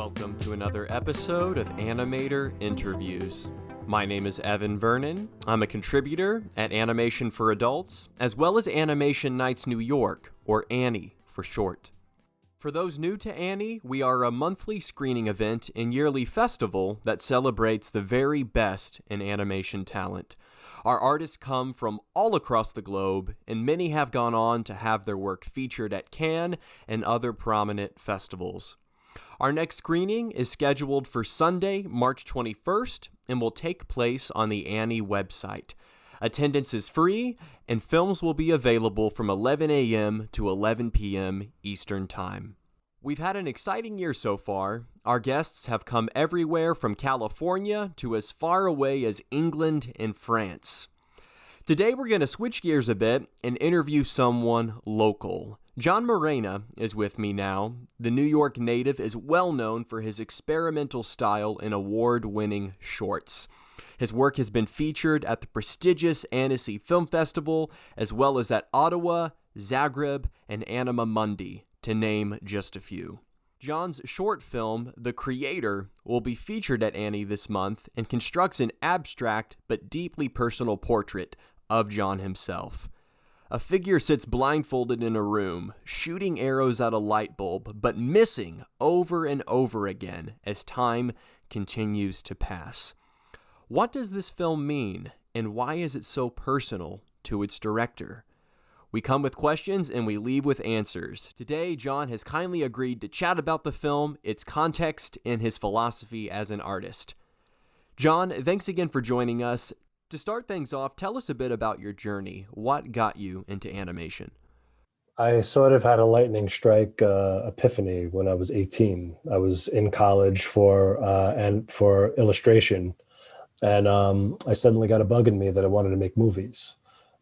Welcome to another episode of Animator Interviews. My name is Evan Vernon. I'm a contributor at Animation for Adults, as well as Animation Nights New York, or ANNY for short. For those new to ANNY, we are a monthly screening event and yearly festival that celebrates the very best in animation talent. Our artists come from all across the globe, and many have gone on to have their work featured at Cannes and other prominent festivals. Our next screening is scheduled for Sunday, March 21st, and will take place on the ANNY website. Attendance is free, and films will be available from 11 a.m. to 11 p.m. Eastern Time. We've had an exciting year so far. Our guests have come everywhere from California to as far away as England and France. Today we're going to switch gears a bit and interview someone local. John Morena is with me now. The New York native is well known for his experimental style and award-winning shorts. His work has been featured at the prestigious Annecy Film Festival, as well as at Ottawa, Zagreb, and Anima Mundi, to name just a few. John's short film, The Creator, will be featured at ANNY this month and constructs an abstract but deeply personal portrait of John himself. A figure sits blindfolded in a room, shooting arrows at a light bulb, but missing over and over again as time continues to pass. What does this film mean, and why is it so personal to its director? We come with questions and we leave with answers. Today, John has kindly agreed to chat about the film, its context, and his philosophy as an artist. John, thanks again for joining us. To start things off, tell us a bit about your journey. What got you into animation? I sort of had a lightning strike epiphany when I was 18. I was in college for illustration, and I suddenly got a bug in me that I wanted to make movies,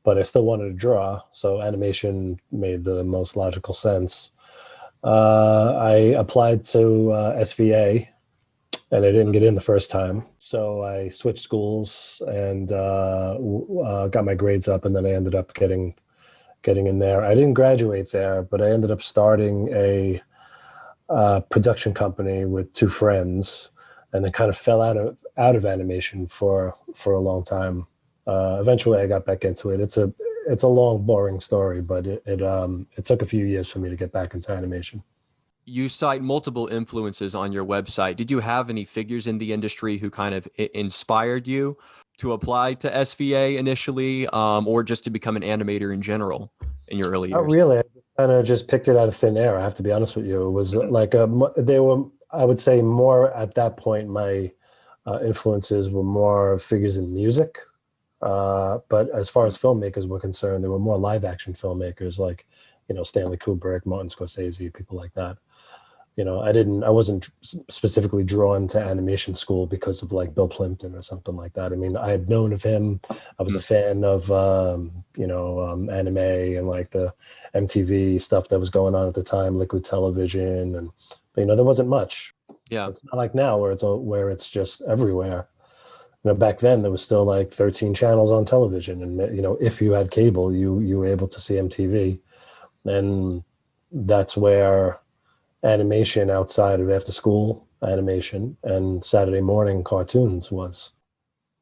but I still wanted to draw, so animation made the most logical sense. I applied to SVA, and I didn't get in the first time. So I switched schools and got my grades up, and then I ended up getting in there. I didn't graduate there, but I ended up starting a production company with two friends, and then kind of fell out of animation for a long time. Eventually, I got back into it. It's a long, boring story, but it took a few years for me to get back into animation. You cite multiple influences on your website. Did you have any figures in the industry who kind of inspired you to apply to SVA initially, or just to become an animator in general in your early years? Not really. I kind of just picked it out of thin air. I have to be honest with you. It was like they were, I would say, more at that point. My influences were more figures in music, but as far as filmmakers were concerned, there were more live action filmmakers like, Stanley Kubrick, Martin Scorsese, people like that. I wasn't specifically drawn to animation school because of like Bill Plimpton or something like that. I mean, I had known of him. I was a fan of, anime and like the MTV stuff that was going on at the time, Liquid Television. And, there wasn't much. Yeah. It's not like now where it's just everywhere. Back then there was still like 13 channels on television. And, if you had cable, you were able to see MTV. And that's where animation outside of after school animation and Saturday morning cartoons was.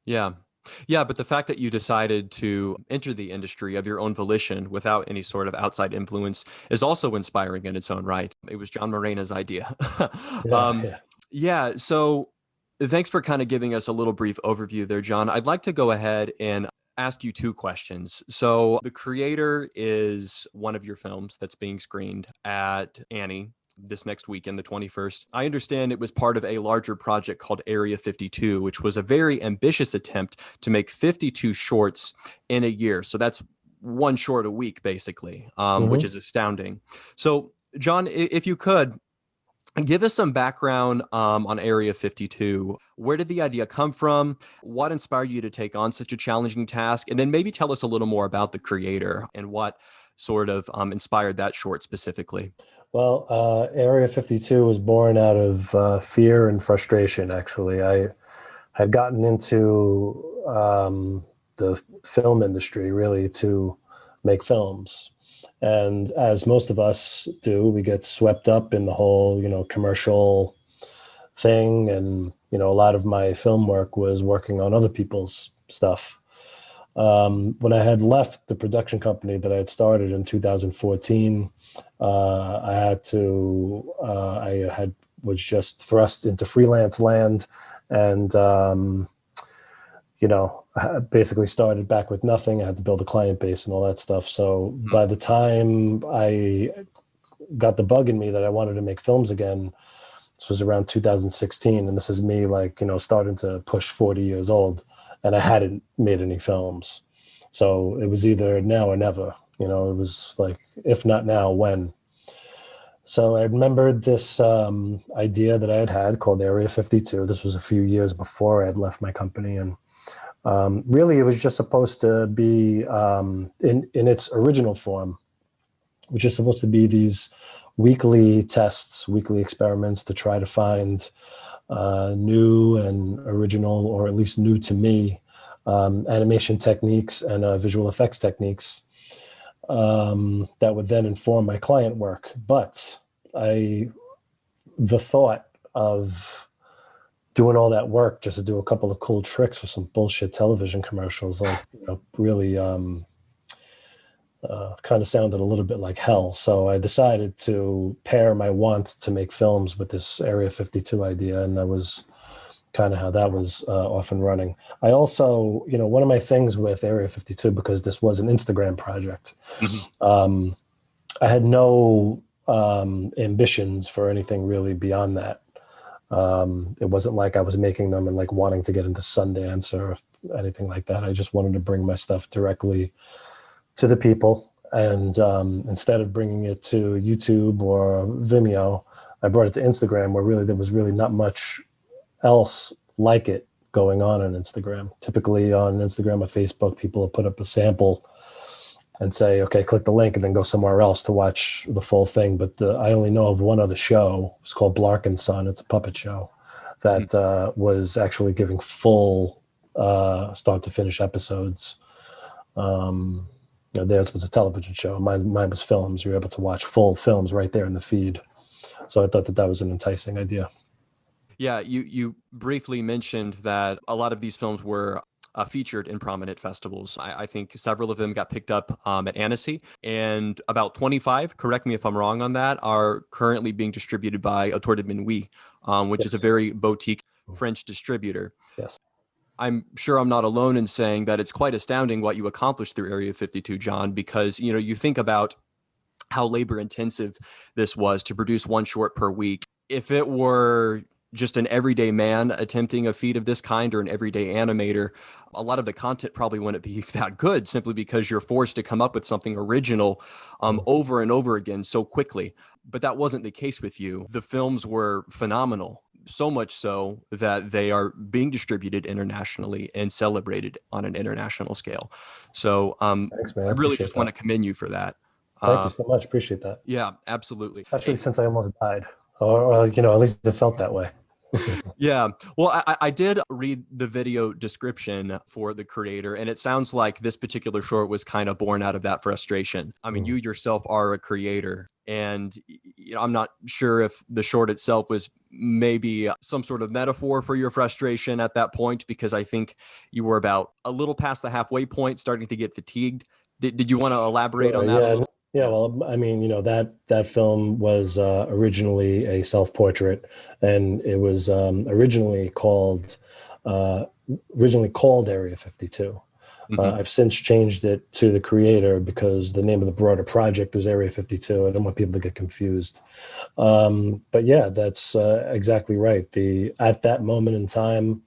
Yeah. But the fact that you decided to enter the industry of your own volition without any sort of outside influence is also inspiring in its own right. It was John Morena's idea. So thanks for kind of giving us a little brief overview there, John. I'd like to go ahead and ask you two questions. So The Creator is one of your films that's being screened at ANNY this next weekend, the 21st. I understand it was part of a larger project called Area 52, which was a very ambitious attempt to make 52 shorts in a year. So that's one short a week, basically, which is astounding. So, John, if you could, give us some background on Area 52. Where did the idea come from? What inspired you to take on such a challenging task? And then maybe tell us a little more about The Creator and what sort of inspired that short specifically. Well, Area 52 was born out of fear and frustration, actually. I had gotten into the film industry, really, to make films. And as most of us do, we get swept up in the whole, commercial thing. And, a lot of my film work was working on other people's stuff. When I had left the production company that I had started in 2014, was just thrust into freelance land, and, I basically started back with nothing. I had to build a client base and all that stuff. So by the time I got the bug in me that I wanted to make films again, this was around 2016. And this is me starting to push 40 years old, and I hadn't made any films. So it was either now or never, it was like, if not now, when? So I remembered this idea that I had called Area 52. This was a few years before I had left my company. And really, it was just supposed to be, in its original form, which is supposed to be these weekly tests, weekly experiments to try to find new and original, or at least new to me, animation techniques and visual effects techniques that would then inform my client work. But the thought of doing all that work just to do a couple of cool tricks for some bullshit television commercials, really kind of sounded a little bit like hell. So I decided to pair my want to make films with this Area 52 idea, and that was kind of how that was off and running. I also, one of my things with Area 52, because this was an Instagram project, I had no ambitions for anything really beyond that. It wasn't like I was making them and like wanting to get into Sundance or anything like that. I just wanted to bring my stuff directly to the people. And instead of bringing it to YouTube or Vimeo, I brought it to Instagram, where really there was really not much else like it going on Instagram. Typically on Instagram or Facebook, people will put up a sample and say, okay, click the link and then go somewhere else to watch the full thing. But I only know of one other show. It's called Blark and Son. It's a puppet show that was actually giving full start to finish episodes. Theirs was a television show. Mine was films. You were able to watch full films right there in the feed. So I thought that was an enticing idea. Yeah, you briefly mentioned that a lot of these films were featured in prominent festivals. I think several of them got picked up at Annecy, and about 25, correct me if I'm wrong on that, are currently being distributed by Autour de Minuit, which is a very boutique French distributor. Yes. I'm sure I'm not alone in saying that it's quite astounding what you accomplished through Area 52, John, because, you think about how labor intensive this was to produce one short per week. If it were just an everyday man attempting a feat of this kind, or an everyday animator, a lot of the content probably wouldn't be that good, simply because you're forced to come up with something original over and over again so quickly. But that wasn't the case with you. The films were phenomenal, so much so that they are being distributed internationally and celebrated on an international scale. So Thanks, man. I really just want to commend you for that. Thank you so much. Appreciate that. Yeah, absolutely. Especially since I almost died, or at least it felt that way. Yeah. Well, I did read the video description for the creator, and it sounds like this particular short was kind of born out of that frustration. I mean, you yourself are a creator, and I'm not sure if the short itself was maybe some sort of metaphor for your frustration at that point, because I think you were about a little past the halfway point, starting to get fatigued. Did you want to elaborate on that a little? Yeah, well, I mean, that film was originally a self-portrait, and it was originally called Area 52. I've since changed it to the creator because the name of the broader project was Area 52. I don't want people to get confused. But yeah, that's exactly right. At that moment in time,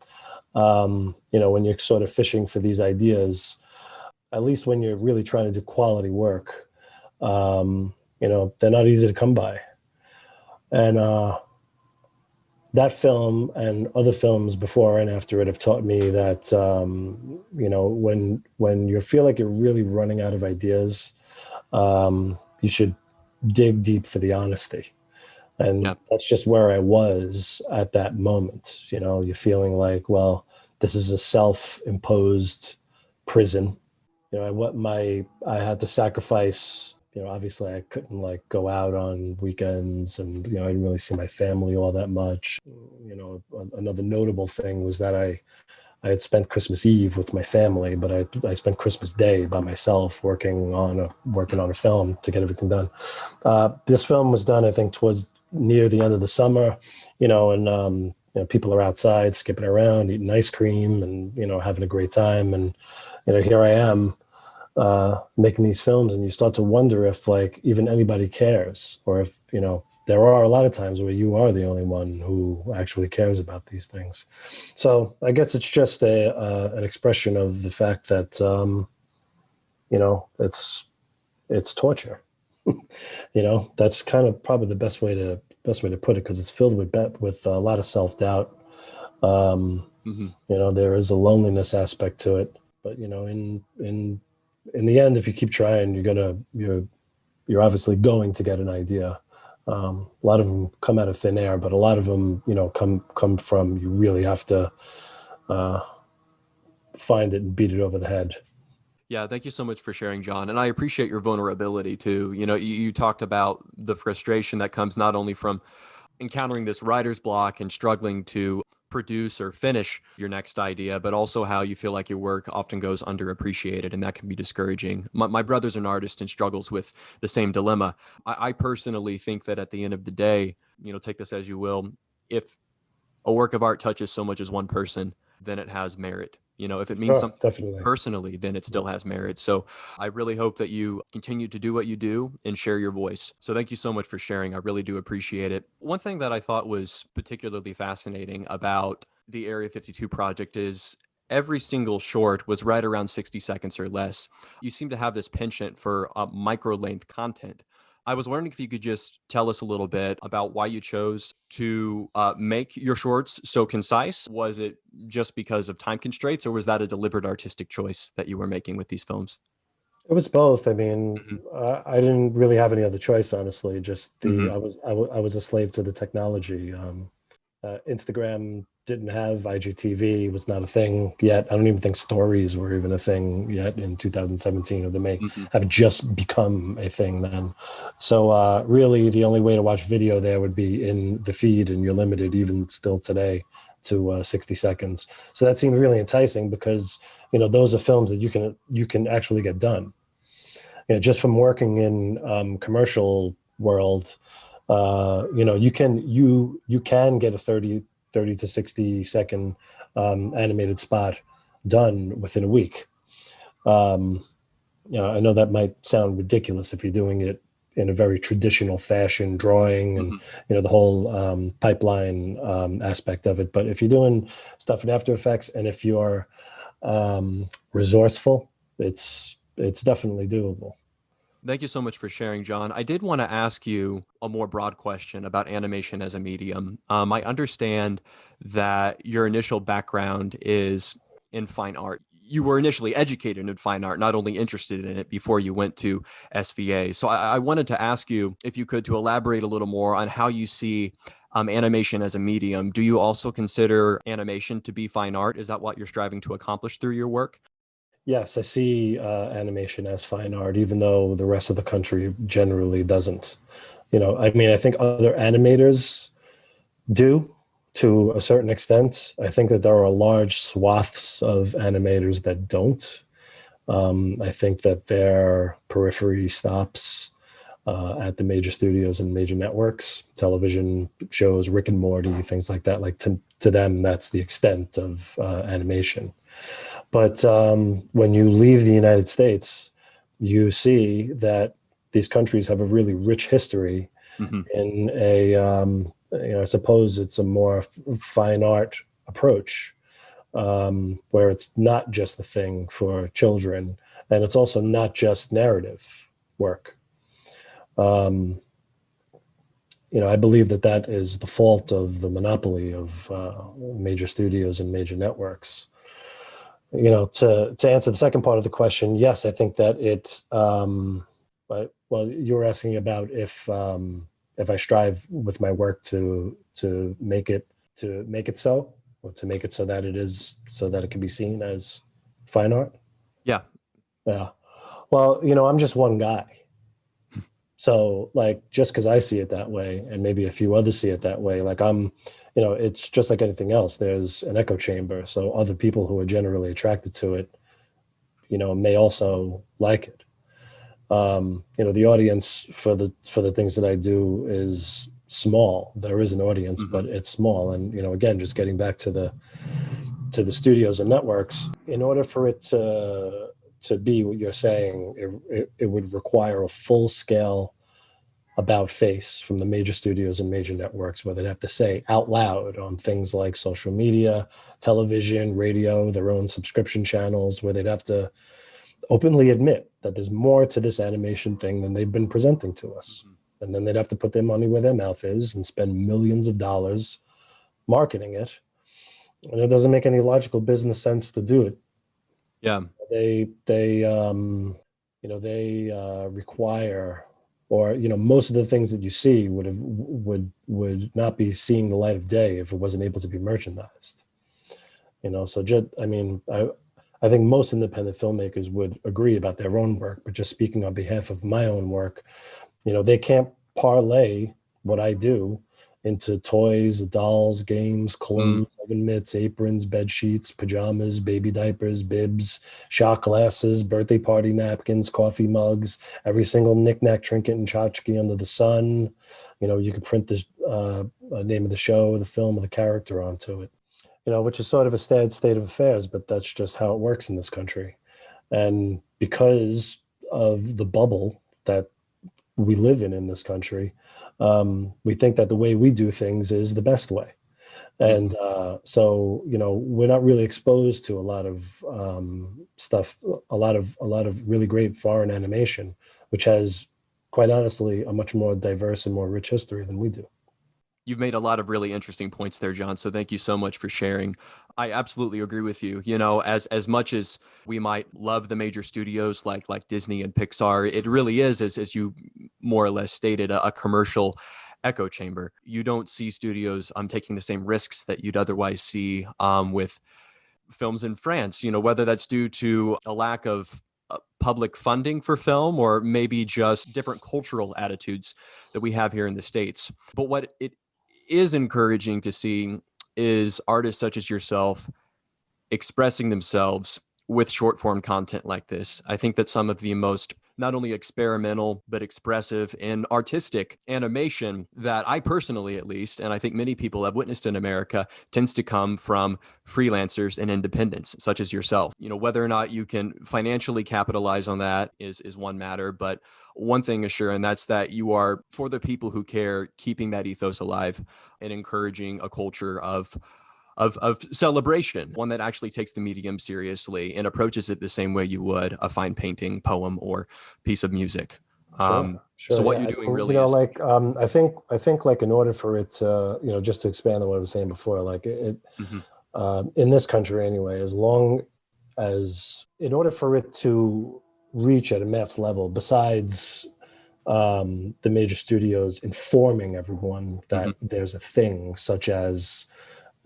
when you're sort of fishing for these ideas, at least when you're really trying to do quality work, they're not easy to come by. And that film and other films before and after it have taught me that, when you feel like you're really running out of ideas, you should dig deep for the honesty. And that's just where I was at that moment. You're feeling like, well, this is a self-imposed prison. I had to sacrifice obviously I couldn't like go out on weekends, and I didn't really see my family all that much. Another notable thing was that I had spent Christmas Eve with my family, but I spent Christmas Day by myself working on a film to get everything done. This film was done, I think, towards near the end of the summer, and people are outside skipping around, eating ice cream, and having a great time. And here I am making these films, and you start to wonder if like even anybody cares, or if there are a lot of times where you are the only one who actually cares about these things. So I guess it's just an expression of the fact that it's torture. That's kind of probably the best way to put it, because it's filled with a lot of self-doubt. There is a loneliness aspect to it, but in the end, if you keep trying, you're obviously going to get an idea. A lot of them come out of thin air, but a lot of them, come from, you really have to find it and beat it over the head. Yeah, thank you so much for sharing, John. And I appreciate your vulnerability too. You talked about the frustration that comes not only from encountering this writer's block and struggling to produce or finish your next idea, but also how you feel like your work often goes underappreciated, and that can be discouraging. My brother's an artist and struggles with the same dilemma. I personally think that at the end of the day, take this as you will, if a work of art touches so much as one person, then it has merit. If it means Sure, something definitely. personally, then it still has merit. So I really hope that you continue to do what you do and share your voice. So thank you so much for sharing. I really do appreciate it. One thing that I thought was particularly fascinating about the Area 52 project is every single short was right around 60 seconds or less. You seem to have this penchant for micro length content. I was wondering if you could just tell us a little bit about why you chose to make your shorts so concise. Was it just because of time constraints, or was that a deliberate artistic choice that you were making with these films? It was both. I mean, Hmm. I didn't really have any other choice, honestly. Just Hmm. I was a slave to the technology. Instagram didn't have IGTV, was not a thing yet. I don't even think stories were even a thing yet in 2017, or they may Hmm. have just become a thing then. So really, the only way to watch video there would be in the feed, and you're limited even still today to 60 seconds. So that seemed really enticing, because those are films that you can actually get done. Just from working in commercial world, you can get a 30 to 60 second animated spot done within a week. um, I know that might sound ridiculous if you're doing it in a very traditional fashion, drawing and Hmm. the whole pipeline aspect of it. But if you're doing stuff in After Effects, and if you're resourceful, it's definitely doable. Thank you so much for sharing, John. I did want to ask you a more broad question about animation as a medium. I understand that your initial background is in fine art. You were initially educated in fine art, not only interested in it before you went to SVA. So I wanted to ask you if you could to elaborate a little more on how you see animation as a medium. Do you also consider animation to be fine art? Is that what you're striving to accomplish through your work? Yes, I see animation as fine art, even though the rest of the country generally doesn't. I mean, I think other animators do to a certain extent. I think that there are large swaths of animators that don't. I think that their periphery stops at the major studios and major networks, television shows, Rick and Morty, things like that. Like to them, that's the extent of animation. But when you leave the United States, you see that these countries have a really rich history Hmm. in I suppose it's a more fine art approach, where it's not just a thing for children, and it's also not just narrative work. Um, I believe that that is the fault of the monopoly of major studios and major networks. To answer the second part of the question, yes, I think that well, you were asking about if I strive with my work to make it so, or to make it so that it can be seen as fine art. Yeah. Yeah. Well, I'm just one guy. So like, just because I see it that way and maybe a few others see it that way, like it's just like anything else. There's an echo chamber. So other people who are generally attracted to it, may also like it. The audience for the things that I do is small. There is an audience, but it's small. And, again, just getting back to the studios and networks, in order for it to be what you're saying, it would require a full scale about face from the major studios and major networks, where they'd have to say out loud on things like social media, television, radio, their own subscription channels, where they'd have to openly admit that there's more to this animation thing than they've been presenting to us. And then they'd have to put their money where their mouth is and spend millions of dollars marketing it. And it doesn't make any logical business sense to do it. Yeah. They require, or most of the things that you see would not be seeing the light of day if it wasn't able to be merchandised. So just, I think most independent filmmakers would agree about their own work, but just speaking on behalf of my own work, they can't parlay what I do into toys, dolls, games, clothes, oven mitts, aprons, bed sheets, pajamas, baby diapers, bibs, shot glasses, birthday party napkins, coffee mugs, every single knickknack, trinket, and tchotchke under the sun. You could print the name of the show, the film, or the character onto it. Which is sort of a sad state of affairs, but that's just how it works in this country. And because of the bubble that we live in this country, we think that the way we do things is the best way. And so, we're not really exposed to a lot of stuff, a lot of really great foreign animation, which has, quite honestly, a much more diverse and more rich history than we do. You've made a lot of really interesting points there, John. So thank you so much for sharing. I absolutely agree with you. As much as we might love the major studios like Disney and Pixar, it really is, as you more or less stated, a commercial echo chamber. You don't see studios taking the same risks that you'd otherwise see with films in France, whether that's due to a lack of public funding for film, or maybe just different cultural attitudes that we have here in the States. But what it is encouraging to see is artists such as yourself expressing themselves with short form content like this. I think that some of the most not only experimental, but expressive and artistic animation that I personally, at least, and I think many people have witnessed in America, tends to come from freelancers and independents such as yourself. Whether or not you can financially capitalize on that is one matter, but one thing is sure, and that's that you are, for the people who care, keeping that ethos alive and encouraging a culture of celebration, one that actually takes the medium seriously and approaches it the same way you would a fine painting, poem, or piece of music. Sure. So what you're doing really is, like, I think like, in order for it to, just to expand on what I was saying before, like in this country anyway, in order for it to reach at a mass level, besides the major studios informing everyone that there's a thing such as,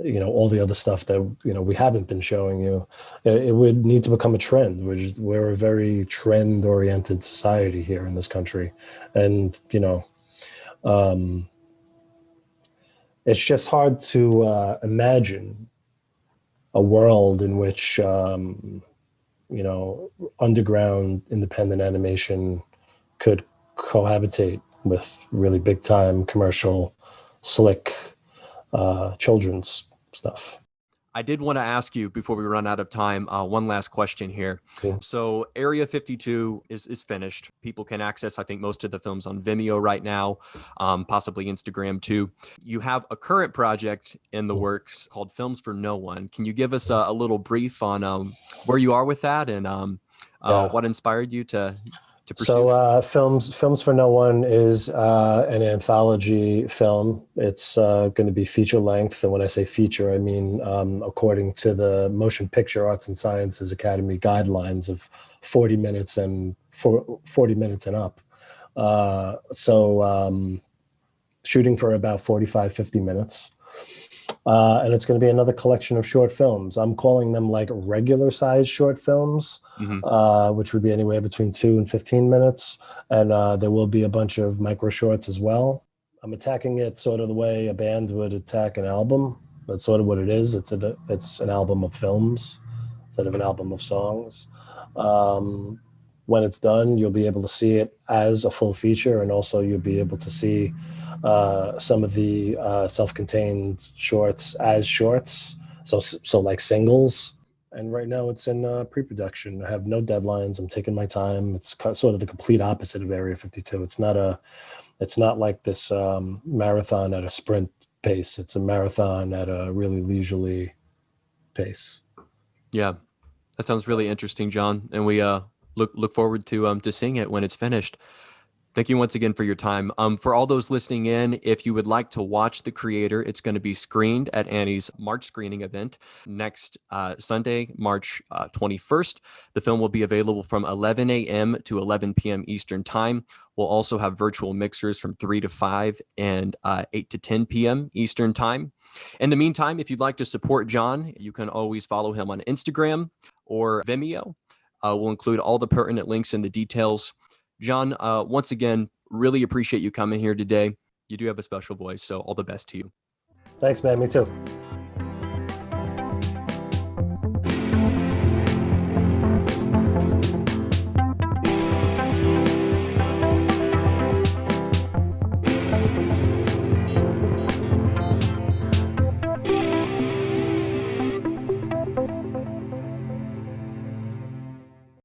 all the other stuff that, we haven't been showing you, it would need to become a trend, which we're a very trend oriented society here in this country. And, it's just hard to imagine a world in which, underground independent animation could cohabitate with really big time commercial, slick, children's stuff. I did want to ask you before we run out of time, one last question here. Cool. So Area 52 is finished. People can access, I think, most of the films on Vimeo right now, possibly Instagram too. You have a current project in the works called Films for No One. Can you give us a little brief on where you are with that and what inspired you to pursue? So Films for No One is an anthology film. It's going to be feature length. And when I say feature, I mean, according to the Motion Picture Arts and Sciences Academy guidelines, of 40 minutes and 40 minutes and up. So shooting for about 45, 50 minutes. And it's going to be another collection of short films. I'm calling them like regular size short films, which would be anywhere between 2 and 15 minutes. And there will be a bunch of micro shorts as well. I'm attacking it sort of the way a band would attack an album. That's sort of what it is. It's an album of films instead of an album of songs. When it's done, you'll be able to see it as a full feature, and also you'll be able to see some of the self-contained shorts as shorts, so like singles. And right now it's in pre-production. I have no deadlines. I'm taking my time. It's sort of the complete opposite of Area 52. It's not like this marathon at a sprint pace. It's a marathon at a really leisurely pace. Yeah, that sounds really interesting, John. And we look forward to seeing it when it's finished. Thank you once again for your time. For all those listening in, if you would like to watch The Creator, it's going to be screened at Annie's March screening event next Sunday, March 21st. The film will be available from 11 a.m. to 11 p.m. Eastern Time. We'll also have virtual mixers from 3 to 5 and 8 to 10 p.m. Eastern Time. In the meantime, if you'd like to support John, you can always follow him on Instagram or Vimeo. We'll include all the pertinent links in the details. John, once again, really appreciate you coming here today. You do have a special voice, so all the best to you. Thanks, man. Me too.